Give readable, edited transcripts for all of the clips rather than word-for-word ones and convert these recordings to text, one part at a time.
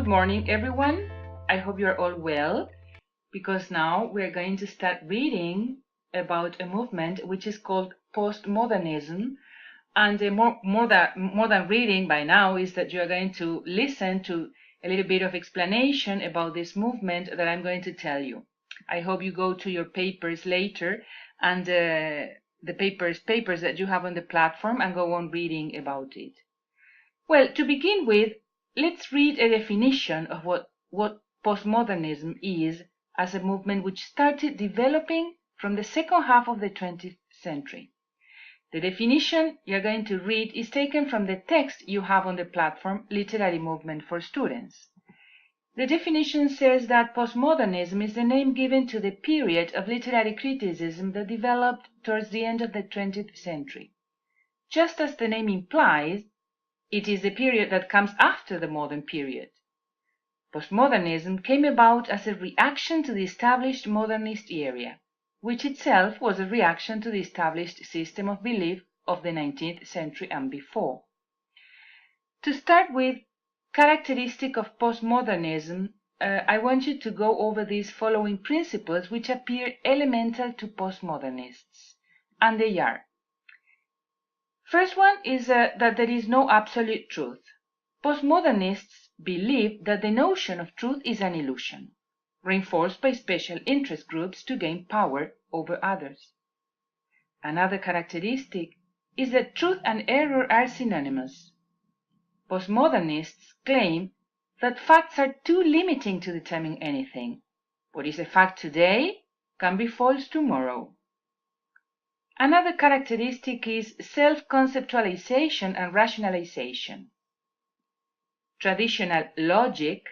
Good morning, everyone. I hope you're all well, because now we're going to start reading about a movement which is called Postmodernism. And more than reading by now is that you're going to listen to a little bit of explanation about this movement that I'm going to tell you. I hope you go to your papers later and the papers that you have on the platform and go on reading about it. Well, to begin with, let's read a definition of what postmodernism is as a movement which started developing from the second half of the 20th century. The definition you're going to read is taken from the text you have on the platform, Literary Movement for Students. The definition says that postmodernism is the name given to the period of literary criticism that developed towards the end of the 20th century. Just as the name implies, it is the period that comes after the modern period. Postmodernism came about as a reaction to the established modernist era, which itself was a reaction to the established system of belief of the 19th century and before. To start with, characteristic of postmodernism, I want you to go over these following principles which appear elemental to postmodernists, and they are: first one is that there is no absolute truth. Postmodernists believe that the notion of truth is an illusion, reinforced by special interest groups to gain power over others. Another characteristic is that truth and error are synonymous. Postmodernists claim that facts are too limiting to determine anything. What is a fact today can be false tomorrow. Another characteristic is self-conceptualization and rationalization. Traditional logic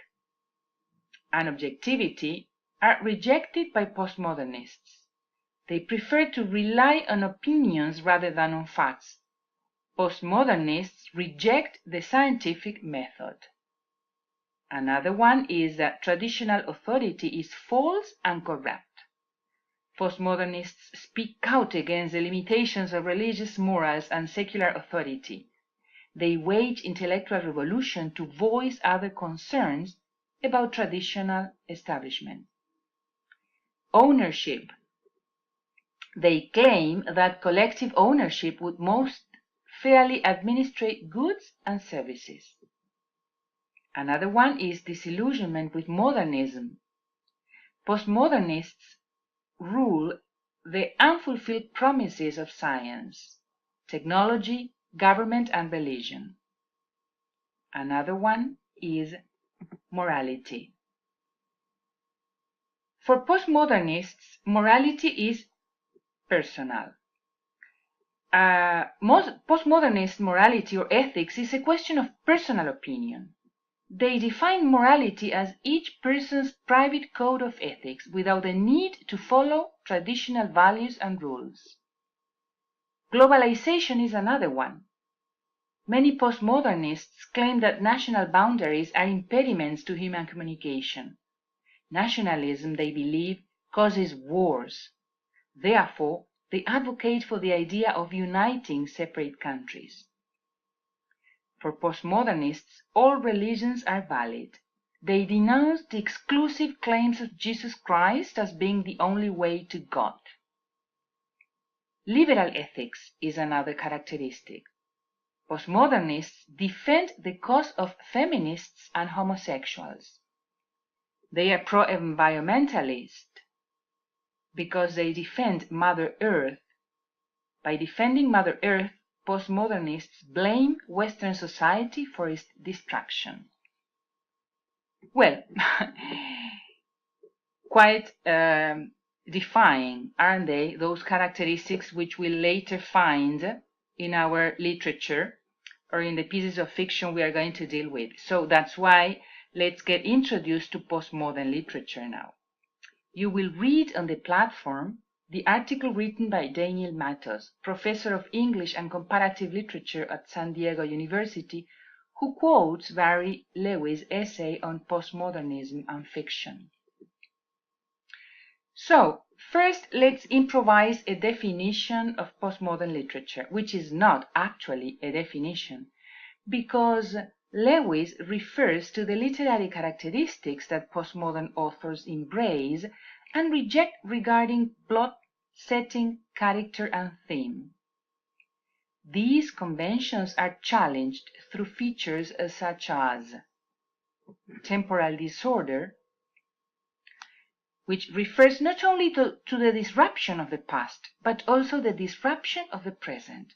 and objectivity are rejected by postmodernists. They prefer to rely on opinions rather than on facts. Postmodernists reject the scientific method. Another one is that traditional authority is false and corrupt. Postmodernists speak out against the limitations of religious morals and secular authority. They wage intellectual revolution to voice other concerns about traditional establishment. Ownership. They claim that collective ownership would most fairly administrate goods and services. Another one is disillusionment with modernism. Postmodernists rule the unfulfilled promises of science, technology, government, and religion. Another one is morality. For postmodernists, morality is personal. Postmodernist morality or ethics is a question of personal opinion. They define morality as each person's private code of ethics without the need to follow traditional values and rules. Globalization is another one. Many postmodernists claim that national boundaries are impediments to human communication. Nationalism, they believe, causes wars. Therefore, they advocate for the idea of uniting separate countries. For postmodernists, all religions are valid. They denounce the exclusive claims of Jesus Christ as being the only way to God. Liberal ethics is another characteristic. Postmodernists defend the cause of feminists and homosexuals. They are pro-environmentalist because they defend Mother Earth. By defending Mother Earth, postmodernists blame Western society for its destruction. Well, quite defying, aren't they, those characteristics which we'll later find in our literature or in the pieces of fiction we are going to deal with. So that's why let's get introduced to postmodern literature now. You will read on the platform the article written by Daniel Matos, professor of English and comparative literature at San Diego University, who quotes Barry Lewis' essay on postmodernism and fiction. So, first let's improvise a definition of postmodern literature, which is not actually a definition, because Lewis refers to the literary characteristics that postmodern authors embrace and reject regarding plot, setting, character, and theme. These conventions are challenged through features such as temporal disorder, which refers not only to the disruption of the past, but also the disruption of the present.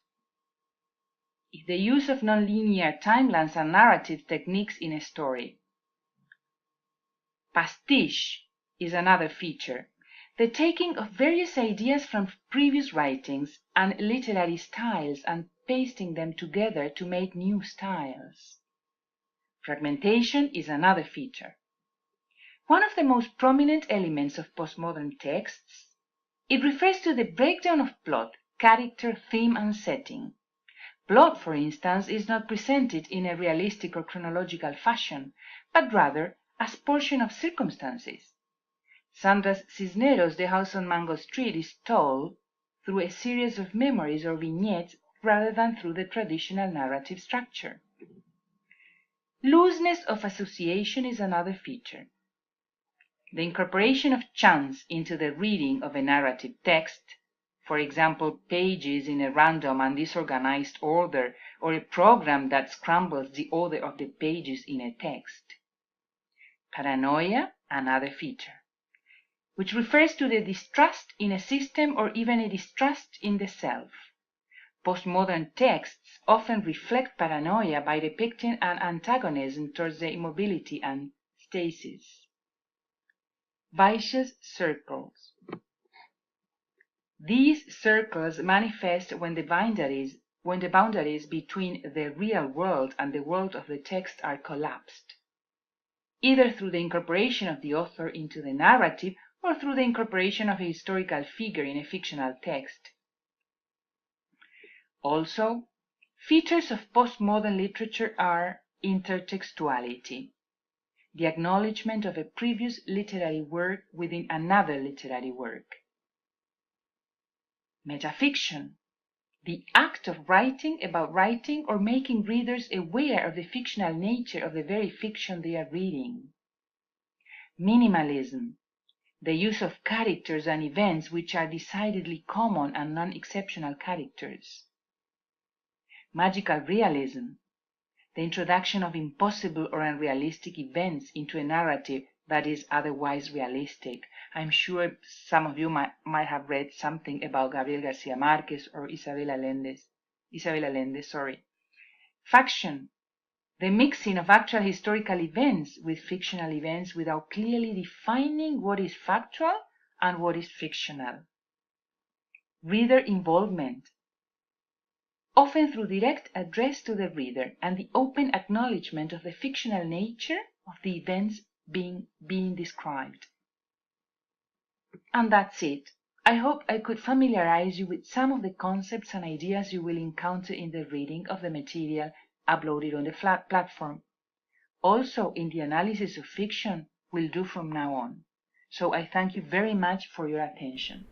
The use of nonlinear timelines and narrative techniques in a story. Pastiche is another feature, the taking of various ideas from previous writings and literary styles and pasting them together to make new styles. Fragmentation is another feature. One of the most prominent elements of postmodern texts, it refers to the breakdown of plot, character, theme, and setting. Plot, for instance, is not presented in a realistic or chronological fashion, but rather as portion of circumstances. Sandra's Cisneros, The House on Mango Street, is told through a series of memories or vignettes rather than through the traditional narrative structure. Looseness of association is another feature. The incorporation of chance into the reading of a narrative text, for example, pages in a random and disorganized order, or a program that scrambles the order of the pages in a text. Paranoia, another feature, which refers to the distrust in a system or even a distrust in the self. Postmodern texts often reflect paranoia by depicting an antagonism towards the immobility and stasis. Vicious circles. These circles manifest when the boundaries between the real world and the world of the text are collapsed, either through the incorporation of the author into the narrative or through the incorporation of a historical figure in a fictional text. Also, features of postmodern literature are intertextuality, the acknowledgement of a previous literary work within another literary work. Metafiction, the act of writing about writing or making readers aware of the fictional nature of the very fiction they are reading. Minimalism, the use of characters and events which are decidedly common and non-exceptional characters. Magical realism, the introduction of impossible or unrealistic events into a narrative that is otherwise realistic. I'm sure some of you might have read something about Gabriel Garcia Marquez or Isabel Allende. Faction, the mixing of actual historical events with fictional events without clearly defining what is factual and what is fictional. Reader involvement, often through direct address to the reader and the open acknowledgement of the fictional nature of the events being described. And that's it. I hope I could familiarize you with some of the concepts and ideas you will encounter in the reading of the material uploaded on the platform. Also in the analysis of fiction will do from now on. So I thank you very much for your attention.